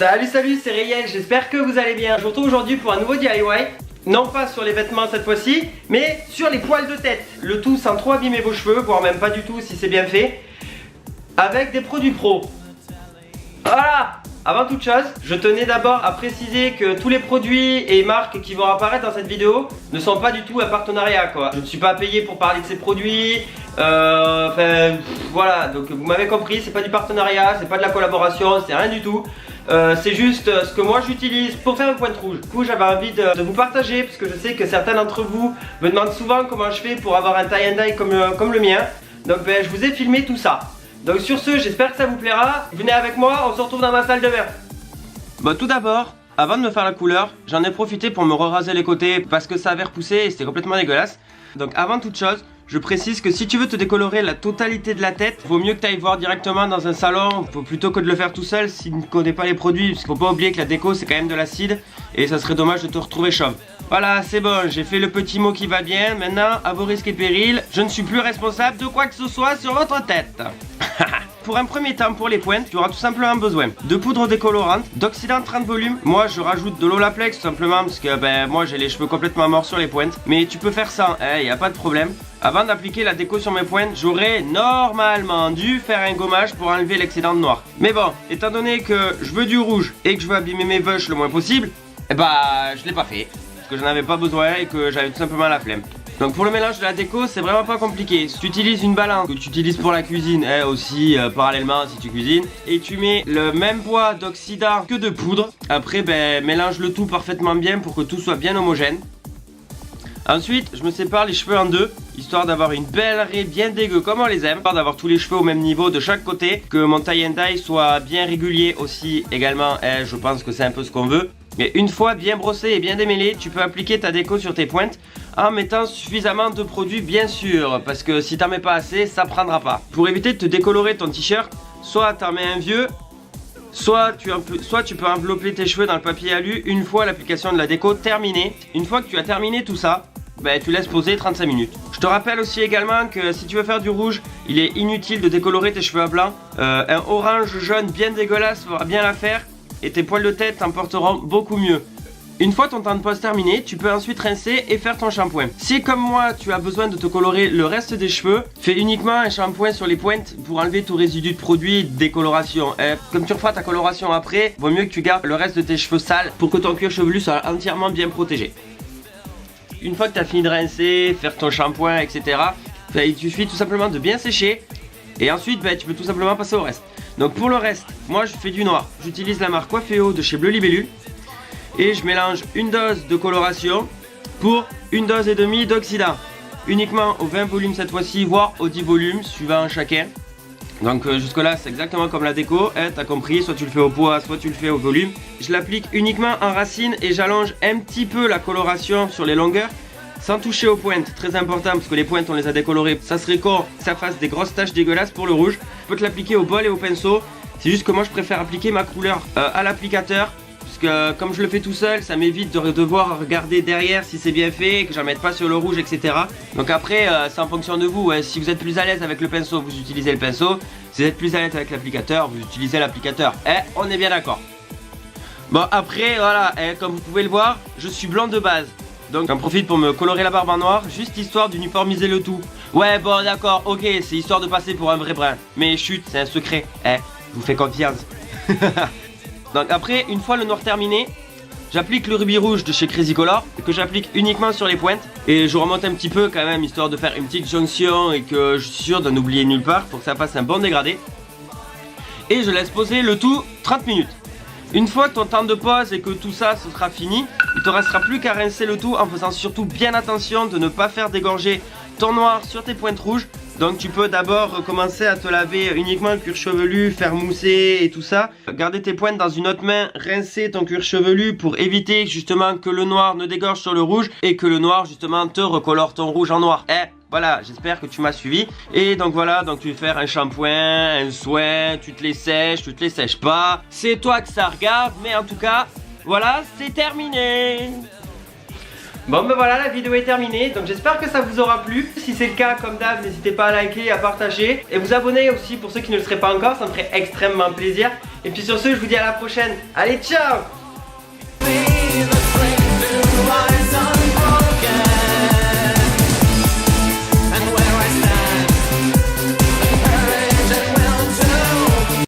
Salut, c'est Rayel, j'espère que vous allez bien. Je vous retrouve aujourd'hui pour un nouveau DIY. Non pas sur les vêtements cette fois-ci, mais sur les poils de tête. Le tout sans trop abîmer vos cheveux, voire même pas du tout si c'est bien fait. Avec des produits pro. Voilà. Avant toute chose, je tenais d'abord à préciser que tous les produits et marques qui vont apparaître dans cette vidéo ne sont pas du tout un partenariat quoi. Je ne suis pas payé pour parler de ces produits, voilà, donc vous m'avez compris, c'est pas du partenariat, c'est pas de la collaboration, c'est rien du tout. C'est juste ce que moi j'utilise pour faire une pointe rouge. Du coup j'avais envie de vous partager parce que je sais que certains d'entre vous me demandent souvent comment je fais pour avoir un tie and dye comme le mien. Donc je vous ai filmé tout ça. Donc sur ce, j'espère que ça vous plaira. Venez avec moi, on se retrouve dans ma salle de bain. Bon, tout d'abord, avant de me faire la couleur, j'en ai profité pour me raser les côtés parce que ça avait repoussé et c'était complètement dégueulasse. Donc avant toute chose, je précise que si tu veux te décolorer la totalité de la tête, vaut mieux que tu ailles voir directement dans un salon plutôt que de le faire tout seul si tu ne connais pas les produits. Parce qu'il faut pas oublier que la déco c'est quand même de l'acide et ça serait dommage de te retrouver chauve. Voilà, c'est bon, j'ai fait le petit mot qui va bien. Maintenant, à vos risques et périls, je ne suis plus responsable de quoi que ce soit sur votre tête. Pour un premier temps, pour les pointes, tu auras tout simplement besoin de poudre décolorante, d'oxydant 30 volumes. Moi, je rajoute de l'Olaplex tout simplement parce que moi j'ai les cheveux complètement morts sur les pointes. Mais tu peux faire ça, il n'y a pas de problème. Avant d'appliquer la déco sur mes pointes, j'aurais normalement dû faire un gommage pour enlever l'excédent de noir. Mais bon, étant donné que je veux du rouge et que je veux abîmer mes vaches le moins possible, je l'ai pas fait. Parce que j'en avais pas besoin et que j'avais tout simplement la flemme. Donc pour le mélange de la déco, c'est vraiment pas compliqué. Si tu utilises une balance que tu utilises pour la cuisine, aussi parallèlement si tu cuisines, et tu mets le même poids d'oxydant que de poudre, après mélange le tout parfaitement bien pour que tout soit bien homogène. Ensuite, je me sépare les cheveux en deux, histoire d'avoir une belle raie bien dégueu comme on les aime, histoire d'avoir tous les cheveux au même niveau de chaque côté, que mon tie and dye soit bien régulier aussi également, je pense que c'est un peu ce qu'on veut. Et une fois bien brossé et bien démêlé, tu peux appliquer ta déco sur tes pointes en mettant suffisamment de produits bien sûr, parce que si t'en mets pas assez, ça prendra pas. Pour éviter de te décolorer ton t-shirt, soit t'en mets un vieux, soit tu peux envelopper tes cheveux dans le papier alu une fois l'application de la déco terminée. Une fois que tu as terminé tout ça, tu laisses poser 35 minutes. Je te rappelle aussi également que si tu veux faire du rouge, il est inutile de décolorer tes cheveux à blanc. Un orange jaune bien dégueulasse fera bien l'affaire et tes poils de tête t'en porteront beaucoup mieux. Une fois ton temps de pose terminé, tu peux ensuite rincer et faire ton shampoing. Si comme moi tu as besoin de te colorer le reste des cheveux, fais uniquement un shampoing sur les pointes pour enlever tout résidu de produit de décoloration. Comme tu referas ta coloration après, vaut mieux que tu gardes le reste de tes cheveux sales pour que ton cuir chevelu soit entièrement bien protégé. Une fois que tu as fini de rincer, faire ton shampoing, etc., il suffit tout simplement de bien sécher. Et ensuite, tu peux tout simplement passer au reste. Donc pour le reste, moi je fais du noir. J'utilise la marque Coifféo de chez Bleu Libellule. Et je mélange une dose de coloration pour une dose et demie d'oxydant. Uniquement aux 20 volumes cette fois-ci, voire aux 10 volumes, suivant chacun. Donc jusque là c'est exactement comme la déco, t'as compris, soit tu le fais au poids, soit tu le fais au volume. Je l'applique uniquement en racine et j'allonge un petit peu la coloration sur les longueurs sans toucher aux pointes, très important parce que les pointes on les a décolorées. Ça serait con que ça fasse des grosses taches dégueulasses pour le rouge. Tu peux te l'appliquer au bol et au pinceau, c'est juste que moi je préfère appliquer ma couleur à l'applicateur. Parce que comme je le fais tout seul, ça m'évite de devoir regarder derrière si c'est bien fait, que j'en mette pas sur le rouge, etc. Donc après, c'est en fonction de vous. Si vous êtes plus à l'aise avec le pinceau, vous utilisez le pinceau. Si vous êtes plus à l'aise avec l'applicateur, vous utilisez l'applicateur. On est bien d'accord. Bon après, voilà, comme vous pouvez le voir, je suis blanc de base. Donc j'en profite pour me colorer la barbe en noir, juste histoire d'uniformiser le tout. Ouais bon d'accord, ok, c'est histoire de passer pour un vrai brun. Mais chut, c'est un secret, je vous fais confiance. Donc après, une fois le noir terminé, j'applique le rubis rouge de chez Crazy Color, que j'applique uniquement sur les pointes. Et je remonte un petit peu quand même, histoire de faire une petite jonction et que je suis sûr de n'oublier nulle part pour que ça fasse un bon dégradé. Et je laisse poser le tout 30 minutes. Une fois que ton temps de pause et que tout ça ce sera fini, il te restera plus qu'à rincer le tout en faisant surtout bien attention de ne pas faire dégorger ton noir sur tes pointes rouges. Donc tu peux d'abord commencer à te laver uniquement le cuir chevelu, faire mousser et tout ça. Garder tes pointes dans une autre main, rincer ton cuir chevelu pour éviter justement que le noir ne dégorge sur le rouge et que le noir justement te recolore ton rouge en noir. Voilà, j'espère que tu m'as suivi. Et donc voilà, donc tu veux faire un shampoing, un soin, tu te les sèches pas. C'est toi que ça regarde, mais en tout cas, voilà, c'est terminé. Bon ben voilà, la vidéo est terminée, donc j'espère que ça vous aura plu. Si c'est le cas, comme d'hab, n'hésitez pas à liker, à partager et vous abonner aussi pour ceux qui ne le seraient pas encore, ça me ferait extrêmement plaisir. Et puis sur ce, je vous dis à la prochaine. Allez, ciao!